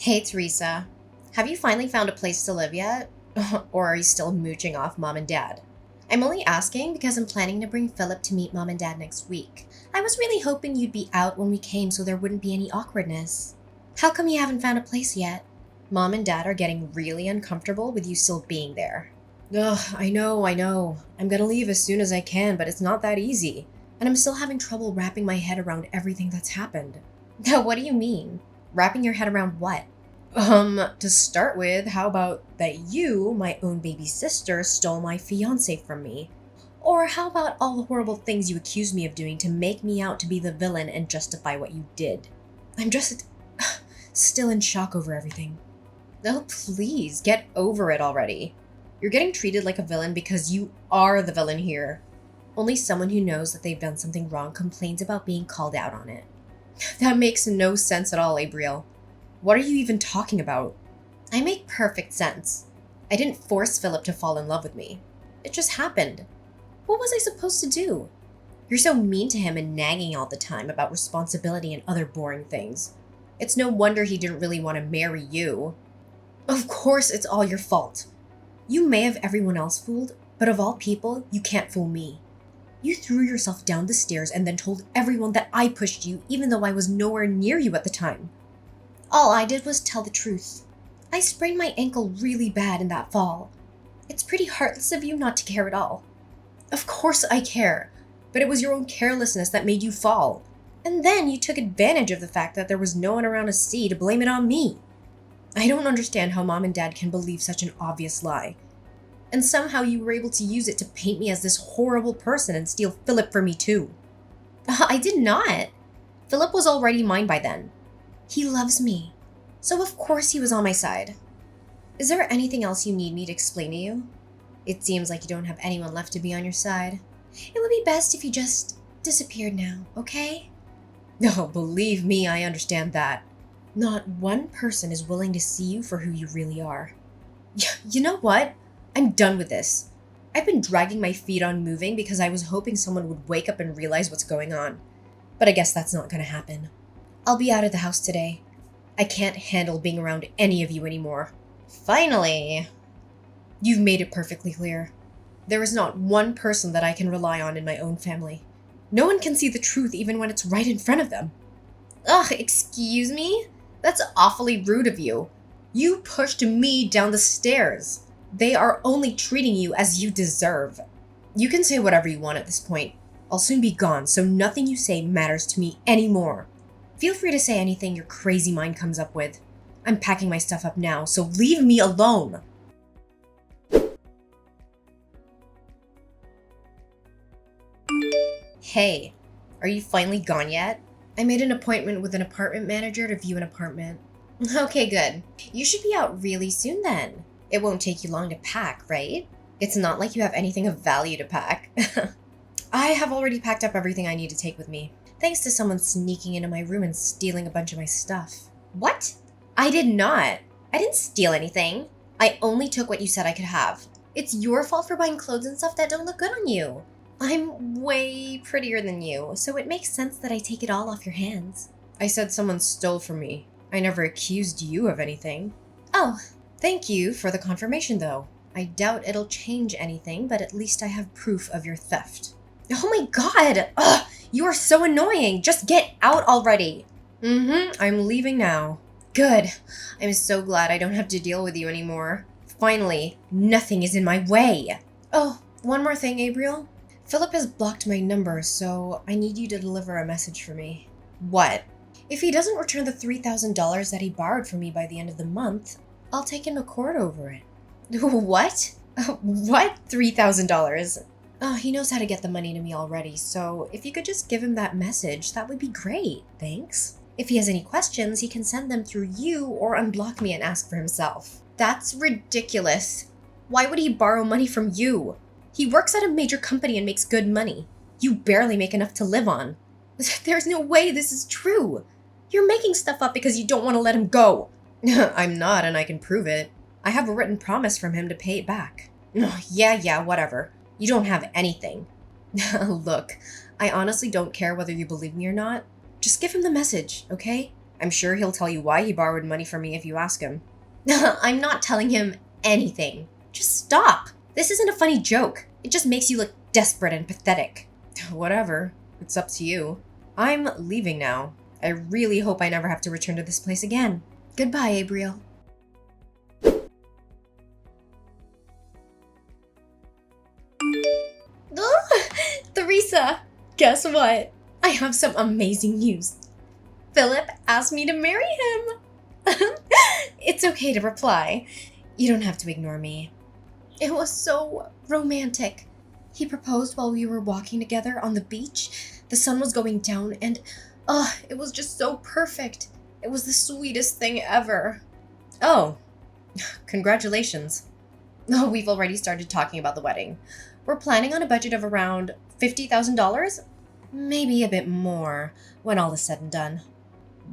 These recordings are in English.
Hey, Teresa. Have you finally found a place to live yet? Or are you still mooching off mom and dad? I'm only asking because I'm planning to bring Philip to meet mom and dad next week. I was really hoping you'd be out when we came so there wouldn't be any awkwardness. How come you haven't found a place yet? Mom and dad are getting really uncomfortable with you still being there. Ugh, I know. I'm gonna leave as soon as I can, but it's not that easy. And I'm still having trouble wrapping my head around everything that's happened. What do you mean? Wrapping your head around what? To start with, how about that you, my own baby sister, stole my fiance from me? Or how about all the horrible things you accused me of doing to make me out to be the villain and justify what you did? I'm just still in shock over everything. Oh, please, get over it already. You're getting treated like a villain because you are the villain here. Only someone who knows that they've done something wrong complains about being called out on it. That makes no sense at all, Abriel. What are you even talking about? I make perfect sense. I didn't force Philip to fall in love with me. It just happened. What was I supposed to do? You're so mean to him and nagging all the time about responsibility and other boring things. It's no wonder he didn't really want to marry you. Of course it's all your fault. You may have everyone else fooled, but of all people, you can't fool me. You threw yourself down the stairs and then told everyone that I pushed you even though I was nowhere near you at the time. All I did was tell the truth. I sprained my ankle really bad in that fall. It's pretty heartless of you not to care at all. Of course I care, but it was your own carelessness that made you fall. And then you took advantage of the fact that there was no one around to see to blame it on me. I don't understand how mom and dad can believe such an obvious lie. And somehow you were able to use it to paint me as this horrible person and steal Philip from me too. I did not. Philip was already mine by then. He loves me, so of course he was on my side. Is there anything else you need me to explain to you? It seems like you don't have anyone left to be on your side. It would be best if you just disappeared now, okay? No, believe me, I understand that. Not one person is willing to see you for who you really are. You know what? I'm done with this. I've been dragging my feet on moving because I was hoping someone would wake up and realize what's going on. But I guess that's not gonna happen. I'll be out of the house today. I can't handle being around any of you anymore. Finally! You've made it perfectly clear. There is not one person that I can rely on in my own family. No one can see the truth even when it's right in front of them. Ugh, excuse me? That's awfully rude of you. You pushed me down the stairs. They are only treating you as you deserve. You can say whatever you want at this point. I'll soon be gone, so nothing you say matters to me anymore. Feel free to say anything your crazy mind comes up with. I'm packing my stuff up now, so leave me alone. Hey, are you finally gone yet? I made an appointment with an apartment manager to view an apartment. Okay, good. You should be out really soon then. It won't take you long to pack, right? It's not like you have anything of value to pack. I have already packed up everything I need to take with me. Thanks to someone sneaking into my room and stealing a bunch of my stuff. What? I did not. I didn't steal anything. I only took what you said I could have. It's your fault for buying clothes and stuff that don't look good on you. I'm way prettier than you, so it makes sense that I take it all off your hands. I said someone stole from me. I never accused you of anything. Oh, thank you for the confirmation though. I doubt it'll change anything, but at least I have proof of your theft. Oh my god! Ugh! You are so annoying! Just get out already! I'm leaving now. Good. I'm so glad I don't have to deal with you anymore. Finally, nothing is in my way. Oh, one more thing, Abriel. Philip has blocked my number, so I need you to deliver a message for me. What? If he doesn't return the $3,000 that he borrowed from me by the end of the month, I'll take him to court over it. What? What? $3,000? Oh, he knows how to get the money to me already, so if you could just give him that message, that would be great, thanks. If he has any questions, he can send them through you or unblock me and ask for himself. That's ridiculous. Why would he borrow money from you? He works at a major company and makes good money. You barely make enough to live on. There's no way this is true. You're making stuff up because you don't want to let him go. I'm not, and I can prove it. I have a written promise from him to pay it back. Yeah, whatever. You don't have anything. Look, I honestly don't care whether you believe me or not. Just give him the message, okay? I'm sure he'll tell you why he borrowed money from me if you ask him. I'm not telling him anything. Just stop. This isn't a funny joke. It just makes you look desperate and pathetic. Whatever. It's up to you. I'm leaving now. I really hope I never have to return to this place again. Goodbye, Abriel. Theresa, guess what? I have some amazing news. Philip asked me to marry him. It's okay to reply. You don't have to ignore me. It was so romantic. He proposed while we were walking together on the beach. The sun was going down and, it was just so perfect. It was the sweetest thing ever. Oh, congratulations. Oh, we've already started talking about the wedding. We're planning on a budget of around $50,000? Maybe a bit more when all is said and done.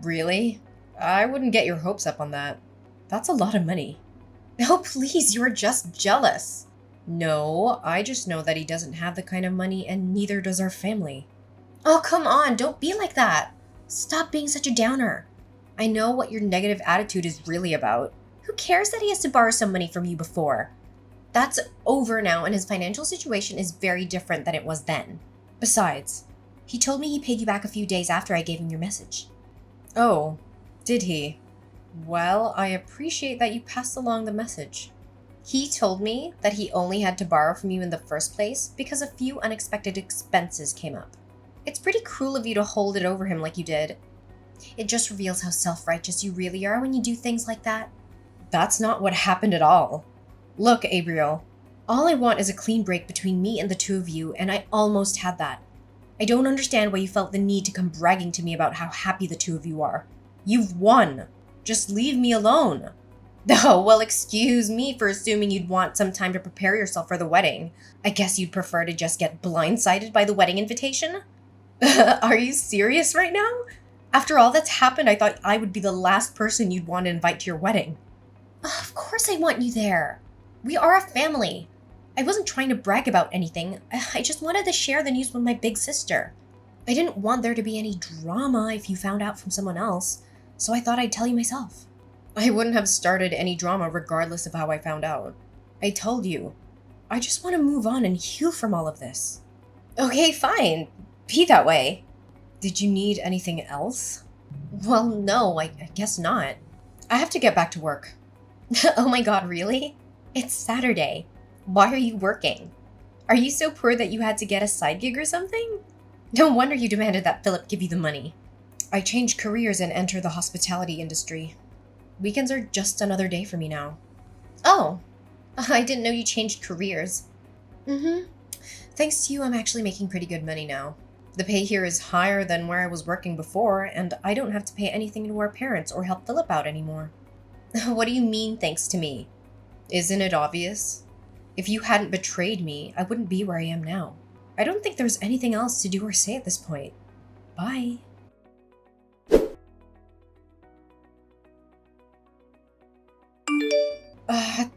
Really? I wouldn't get your hopes up on that. That's a lot of money. Oh, please, you're just jealous. No, I just know that he doesn't have the kind of money and neither does our family. Oh, come on, don't be like that. Stop being such a downer. I know what your negative attitude is really about. Who cares that he has to borrow some money from you before? That's over now and his financial situation is very different than it was then. Besides, he told me he paid you back a few days after I gave him your message. Oh, did he? Well, I appreciate that you passed along the message. He told me that he only had to borrow from you in the first place because a few unexpected expenses came up. It's pretty cruel of you to hold it over him like you did. It just reveals how self-righteous you really are when you do things like that. That's not what happened at all. Look, Abriel, all I want is a clean break between me and the two of you, and I almost had that. I don't understand why you felt the need to come bragging to me about how happy the two of you are. You've won. Just leave me alone. Oh, well, excuse me for assuming you'd want some time to prepare yourself for the wedding. I guess you'd prefer to just get blindsided by the wedding invitation? Are you serious right now? After all that's happened, I thought I would be the last person you'd want to invite to your wedding. Of course I want you there. We are a family. I wasn't trying to brag about anything. I just wanted to share the news with my big sister. I didn't want there to be any drama if you found out from someone else, so I thought I'd tell you myself. I wouldn't have started any drama regardless of how I found out. I told you. I just want to move on and heal from all of this. Okay, fine. Be that way. Did you need anything else? Well, no, I guess not. I have to get back to work. Oh my god, really? It's Saturday. Why are you working? Are you so poor that you had to get a side gig or something? No wonder you demanded that Philip give you the money. I changed careers and entered the hospitality industry. Weekends are just another day for me now. Oh, I didn't know you changed careers. Thanks to you, I'm actually making pretty good money now. The pay here is higher than where I was working before, and I don't have to pay anything to our parents or help Philip out anymore. What do you mean, thanks to me? Isn't it obvious? If you hadn't betrayed me, I wouldn't be where I am now. I don't think there's anything else to do or say at this point. Bye.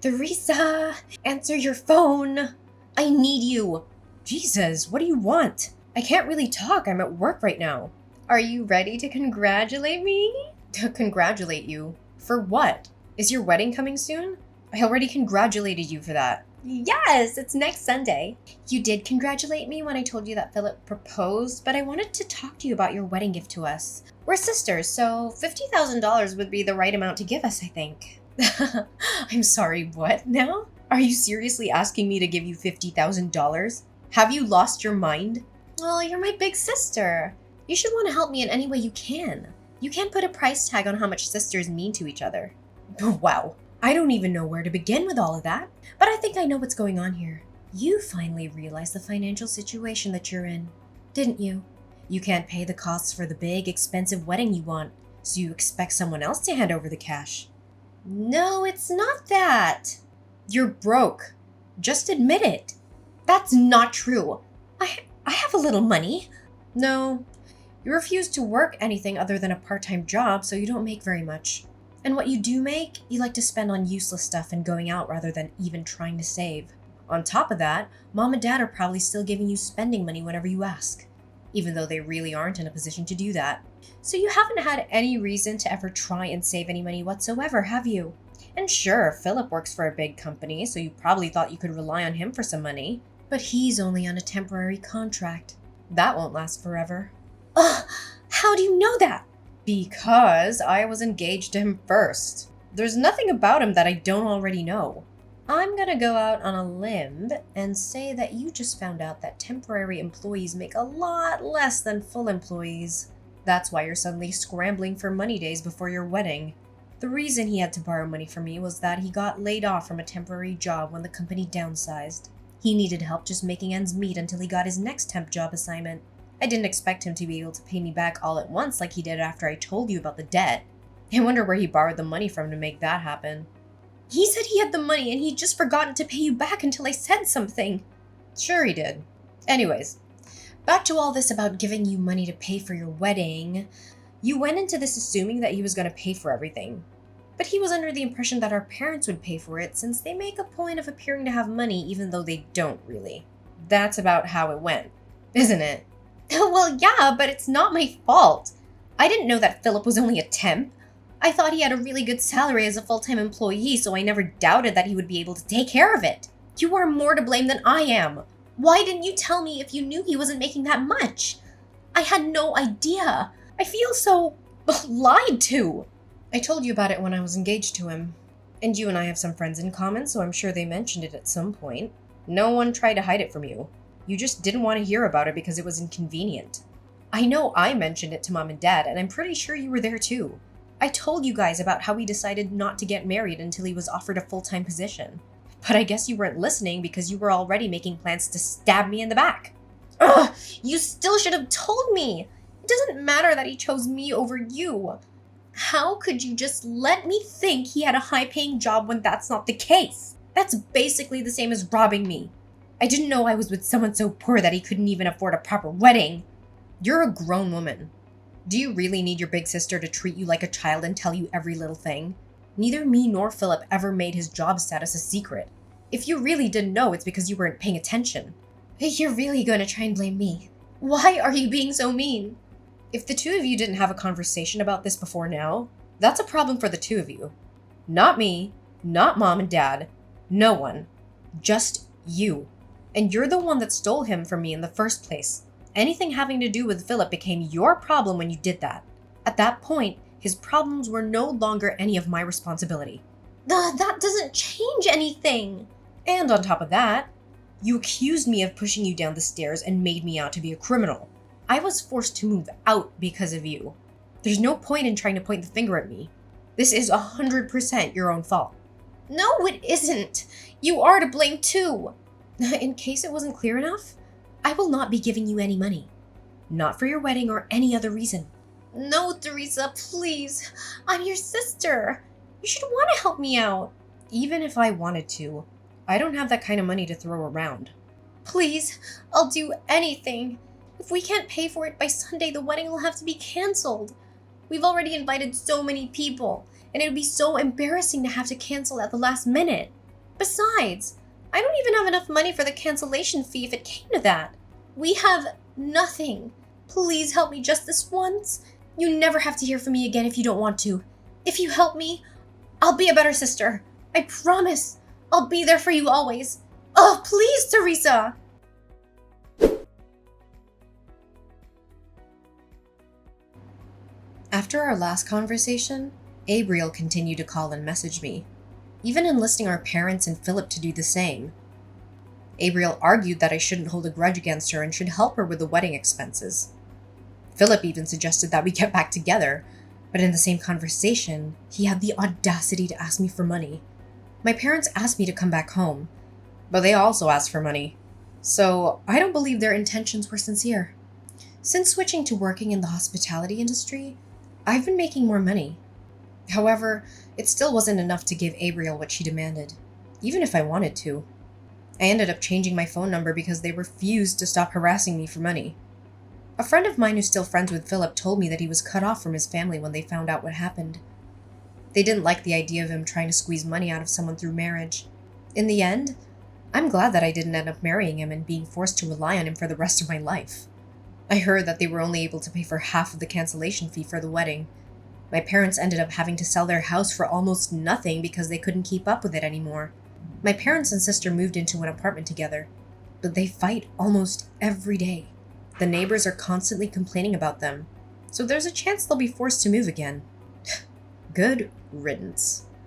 Theresa, answer your phone. I need you. Jesus, what do you want? I can't really talk. I'm at work right now. Are you ready to congratulate me? Congratulate you? For what? Is your wedding coming soon? I already congratulated you for that. Yes, it's next Sunday. You did congratulate me when I told you that Philip proposed, but I wanted to talk to you about your wedding gift to us. We're sisters, so $50,000 would be the right amount to give us, I think. I'm sorry, what now? Are you seriously asking me to give you $50,000? Have you lost your mind? Well, you're my big sister. You should want to help me in any way you can. You can't put a price tag on how much sisters mean to each other. Wow, I don't even know where to begin with all of that, but I think I know what's going on here. You finally realized the financial situation that you're in, didn't you? You can't pay the costs for the big, expensive wedding you want, so you expect someone else to hand over the cash. No, it's not that. You're broke. Just admit it. That's not true. I have a little money. No, you refuse to work anything other than a part-time job, so you don't make very much. And what you do make, you like to spend on useless stuff and going out rather than even trying to save. On top of that, Mom and Dad are probably still giving you spending money whenever you ask. even though they really aren't in a position to do that. So you haven't had any reason to ever try and save any money whatsoever, have you? And sure, Philip works for a big company, so you probably thought you could rely on him for some money. But he's only on a temporary contract. That won't last forever. Ugh, how do you know that? Because I was engaged to him first. There's nothing about him that I don't already know. I'm gonna go out on a limb and say that you just found out that temporary employees make a lot less than full employees. That's why you're suddenly scrambling for money days before your wedding. The reason he had to borrow money from me was that he got laid off from a temporary job when the company downsized. He needed help just making ends meet until he got his next temp job assignment. I didn't expect him to be able to pay me back all at once like he did after I told you about the debt. I wonder where he borrowed the money from to make that happen. He said he had the money and he'd just forgotten to pay you back until I said something. Sure he did. Anyways, back to all this about giving you money to pay for your wedding. You went into this assuming that he was going to pay for everything. But he was under the impression that our parents would pay for it since they make a point of appearing to have money even though they don't really. That's about how it went, isn't it? Well, yeah, but it's not my fault. I didn't know that Philip was only a temp. I thought he had a really good salary as a full-time employee, so I never doubted that he would be able to take care of it. You are more to blame than I am. Why didn't you tell me if you knew he wasn't making that much? I had no idea. I feel so lied to. I told you about it when I was engaged to him. And you and I have some friends in common, so I'm sure they mentioned it at some point. No one tried to hide it from you. You just didn't want to hear about it because it was inconvenient. I know I mentioned it to Mom and Dad, and I'm pretty sure you were there too. I told you guys about how we decided not to get married until he was offered a full-time position. But I guess you weren't listening because you were already making plans to stab me in the back. Ugh! You still should have told me! It doesn't matter that he chose me over you. How could you just let me think he had a high-paying job when that's not the case? That's basically the same as robbing me. I didn't know I was with someone so poor that he couldn't even afford a proper wedding. You're a grown woman. Do you really need your big sister to treat you like a child and tell you every little thing? Neither me nor Philip ever made his job status a secret. If you really didn't know, it's because you weren't paying attention. You're really going to try and blame me. Why are you being so mean? If the two of you didn't have a conversation about this before now, that's a problem for the two of you. Not me, not Mom and Dad, no one. Just you. And you're the one that stole him from me in the first place. Anything having to do with Philip became your problem when you did that. At that point, his problems were no longer any of my responsibility. That doesn't change anything. And on top of that, you accused me of pushing you down the stairs and made me out to be a criminal. I was forced to move out because of you. There's no point in trying to point the finger at me. This is 100% your own fault. No, it isn't. You are to blame too. In case it wasn't clear enough, I will not be giving you any money. Not for your wedding or any other reason. No, Teresa, please. I'm your sister. You should want to help me out. Even if I wanted to, I don't have that kind of money to throw around. Please, I'll do anything. If we can't pay for it by Sunday, the wedding will have to be canceled. We've already invited so many people, and it would be so embarrassing to have to cancel at the last minute. Besides, I don't even have enough money for the cancellation fee if it came to that. We have nothing. Please help me just this once. You never have to hear from me again if you don't want to. If you help me, I'll be a better sister. I promise. I'll be there for you always. Oh, please, Teresa. After our last conversation, Abriel continued to call and message me, even enlisting our parents and Philip to do the same. Abriel argued that I shouldn't hold a grudge against her and should help her with the wedding expenses. Philip even suggested that we get back together, but in the same conversation, he had the audacity to ask me for money. My parents asked me to come back home, but they also asked for money, so I don't believe their intentions were sincere. Since switching to working in the hospitality industry, I've been making more money. However, it still wasn't enough to give Abriel what she demanded, even if I wanted to. I ended up changing my phone number because they refused to stop harassing me for money. A friend of mine who's still friends with Philip told me that he was cut off from his family when they found out what happened. They didn't like the idea of him trying to squeeze money out of someone through marriage. In the end, I'm glad that I didn't end up marrying him and being forced to rely on him for the rest of my life. I heard that they were only able to pay for half of the cancellation fee for the wedding. My parents ended up having to sell their house for almost nothing because they couldn't keep up with it anymore. My parents and sister moved into an apartment together, but they fight almost every day. The neighbors are constantly complaining about them, so there's a chance they'll be forced to move again. Good riddance.